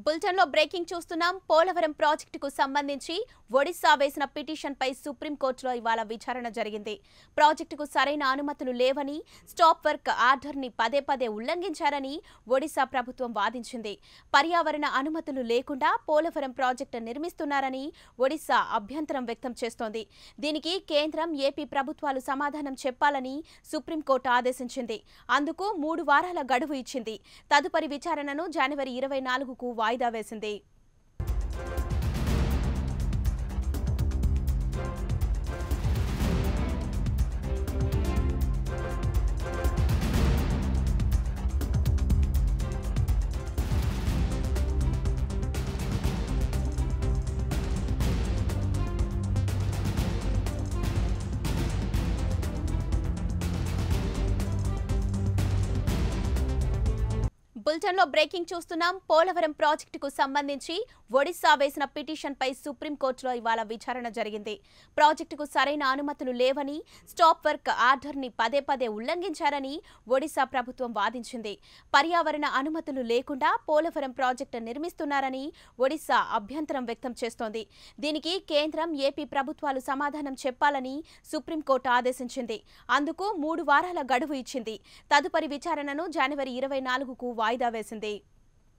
Bulletin లో breaking చూస్తున్నాం. పోలవరం ప్రాజెక్టుకు సంబంధించి ఒడిశా వేసిన పిటిషన్ పై సుప్రీంకోర్టులో ఇవాళ విచారణ జరిగింది. ప్రాజెక్టుకు సరైన అనుమతులు లేవని, స్టాప్ వర్క్ ఆర్డర్ ని పదే పదే ఉల్లంఘించారని ఒడిశా ప్రభుత్వం వాదించింది. పర్యావరణ అనుమతులు లేకుండా పోలవరం ప్రాజెక్టు నిర్మిస్తున్నారని ఒడిశా అభ్యంతరం వ్యక్తం చేస్తోంది. దీనికి కేంద్రం, ఏపీ ప్రభుత్వాలు సమాధానం చెప్పాలని సుప్రీంకోర్టు ఆదేశించింది. అందుకు 3 వారాల గడువు ఇచ్చింది. తదుపరి విచారణను జనవరి 24కు వాయిదా వేసింది. బులెటిన్ లో బ్రేకింగ్ చూస్తున్నాం. పోలవరం ప్రాజెక్టుకు సంబంధించి ఒడిశా వేసిన పిటిషన్ పై సుప్రీంకోర్టులో ఇవాళ విచారణ జరిగింది. ప్రాజెక్టుకు సరైన అనుమతులు లేవని, స్టాప్ వర్క్ ఆర్డర్ ని పదే పదే ఉల్లంఘించారని ఒడిశా ప్రభుత్వం వాదించింది. పర్యావరణ అనుమతులు లేకుండా పోలవరం ప్రాజెక్టు నిర్మిస్తున్నారని ఒడిశా అభ్యంతరం వ్యక్తం చేస్తోంది. దీనికి కేంద్రం, ఏపీ ప్రభుత్వాలు సమాధానం చెప్పాలని సుప్రీంకోర్టు ఆదేశించింది. అందుకు 3 వారాల గడువు ఇచ్చింది. తదుపరి విచారణను జనవరి 24కు వాయిదా వేసింది.